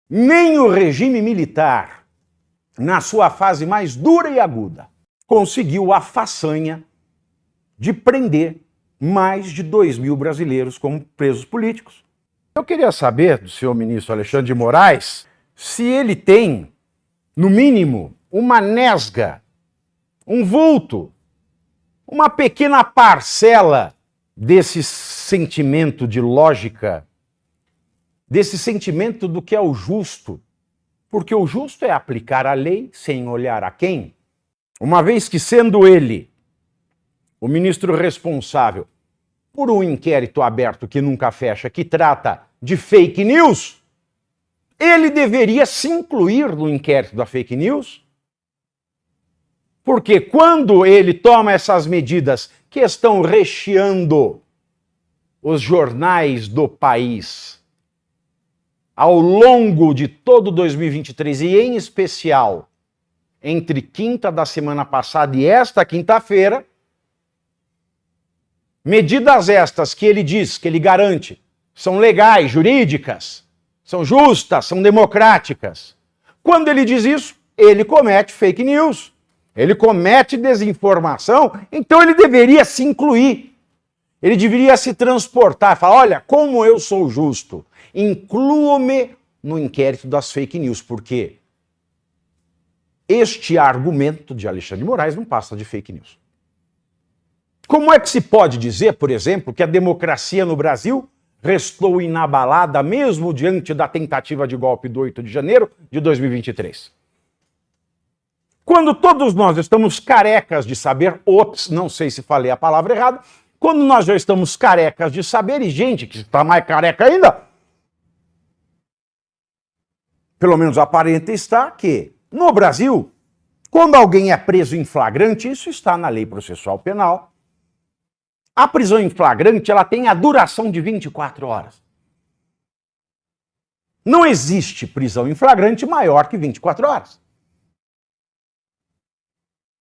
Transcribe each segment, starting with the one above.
Nem o regime militar, na sua fase mais dura e aguda, conseguiu a façanha de prender mais de 2.000 brasileiros como presos políticos. Eu queria saber do senhor ministro Alexandre de Moraes se ele tem, no mínimo, uma nesga, um vulto, uma pequena parcela desse sentimento de lógica, desse sentimento do que é o justo, porque o justo é aplicar a lei sem olhar a quem, uma vez que, sendo ele o ministro responsável por um inquérito aberto que nunca fecha, que trata de fake news, ele deveria se incluir no inquérito da fake news, porque quando ele toma essas medidas que estão recheando os jornais do país ao longo de todo 2023 e em especial entre quinta da semana passada e esta quinta-feira, medidas estas que ele diz, que ele garante, são legais, jurídicas, são justas, são democráticas. Quando ele diz isso, ele comete fake news, ele comete desinformação, então ele deveria se incluir. Ele deveria se transportar, falar, olha, como eu sou justo, inclua-me no inquérito das fake news, porque este argumento de Alexandre de Moraes não passa de fake news. Como é que se pode dizer, por exemplo, que a democracia no Brasil restou inabalada mesmo diante da tentativa de golpe do 8 de janeiro de 2023? Quando todos nós estamos carecas de saber, ops, não sei se falei a palavra errada, quando nós já estamos carecas de saber, e gente que está mais careca ainda, pelo menos aparenta estar, que no Brasil, quando alguém é preso em flagrante, isso está na lei processual penal, a prisão em flagrante ela tem a duração de 24 horas. Não existe prisão em flagrante maior que 24 horas.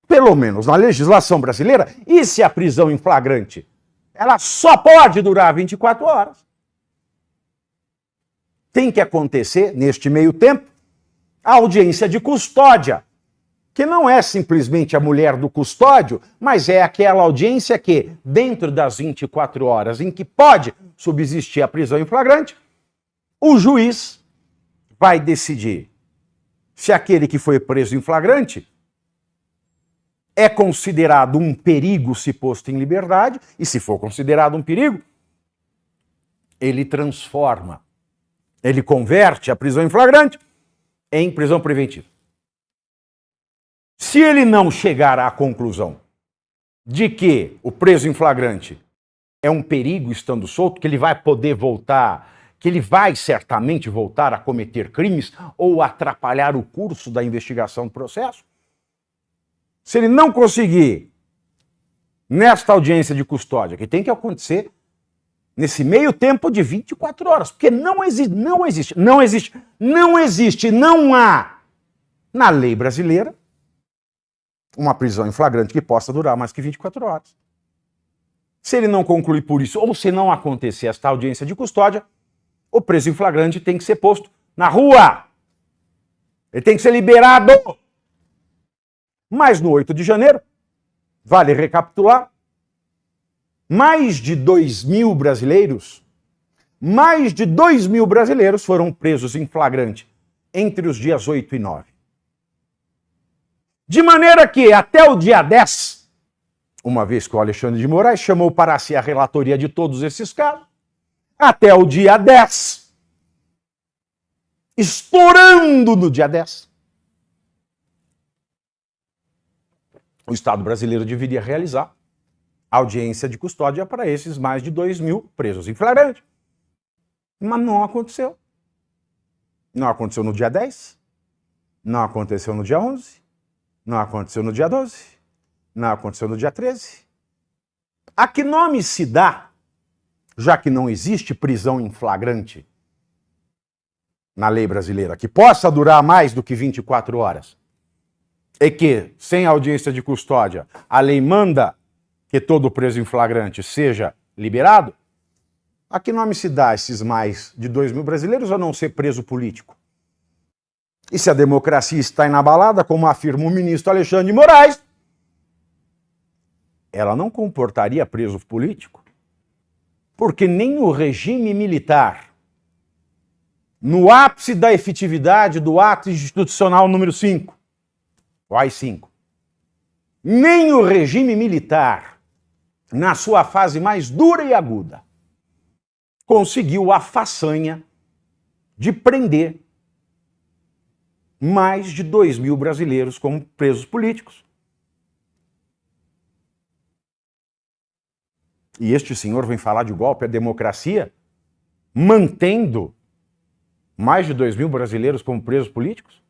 Pelo menos na legislação brasileira, e se a prisão em flagrante ela só pode durar 24 horas? Tem que acontecer, neste meio tempo, a audiência de custódia, que não é simplesmente a mulher do custódio, mas é aquela audiência que, dentro das 24 horas em que pode subsistir a prisão em flagrante, o juiz vai decidir se aquele que foi preso em flagrante é considerado um perigo se posto em liberdade, e se for considerado um perigo, ele transforma, ele converte a prisão em flagrante em prisão preventiva. Se ele não chegar à conclusão de que o preso em flagrante é um perigo estando solto, que ele vai poder voltar, que ele vai certamente voltar a cometer crimes ou atrapalhar o curso da investigação do processo, se ele não conseguir, nesta audiência de custódia, que tem que acontecer nesse meio tempo de 24 horas, porque não há na lei brasileira uma prisão em flagrante que possa durar mais que 24 horas. Se ele não concluir por isso, ou se não acontecer esta audiência de custódia, o preso em flagrante tem que ser posto na rua. Ele tem que ser liberado. Mas no 8 de janeiro, vale recapitular, mais de 2.000 brasileiros foram presos em flagrante entre os dias 8 e 9. De maneira que até o dia 10, uma vez que o Alexandre de Moraes chamou para si a relatoria de todos esses casos, até o dia 10, estourando no dia 10, o Estado brasileiro deveria realizar audiência de custódia para esses mais de 2.000 presos em flagrante. Mas não aconteceu. Não aconteceu no dia 10, não aconteceu no dia 11, não aconteceu no dia 12, não aconteceu no dia 13. A que nome se dá, já que não existe prisão em flagrante na lei brasileira, que possa durar mais do que 24 horas, e que, sem audiência de custódia, a lei manda que todo preso em flagrante seja liberado? A que nome se dá esses mais de 2.000 brasileiros a não ser preso político? E se a democracia está inabalada, como afirma o ministro Alexandre de Moraes, ela não comportaria preso político, porque nem o regime militar, no ápice da efetividade do ato institucional número 5, o AI-5, nem o regime militar, na sua fase mais dura e aguda, conseguiu a façanha de prender mais de 2.000 brasileiros como presos políticos. E este senhor vem falar de golpe à democracia, mantendo mais de 2.000 brasileiros como presos políticos?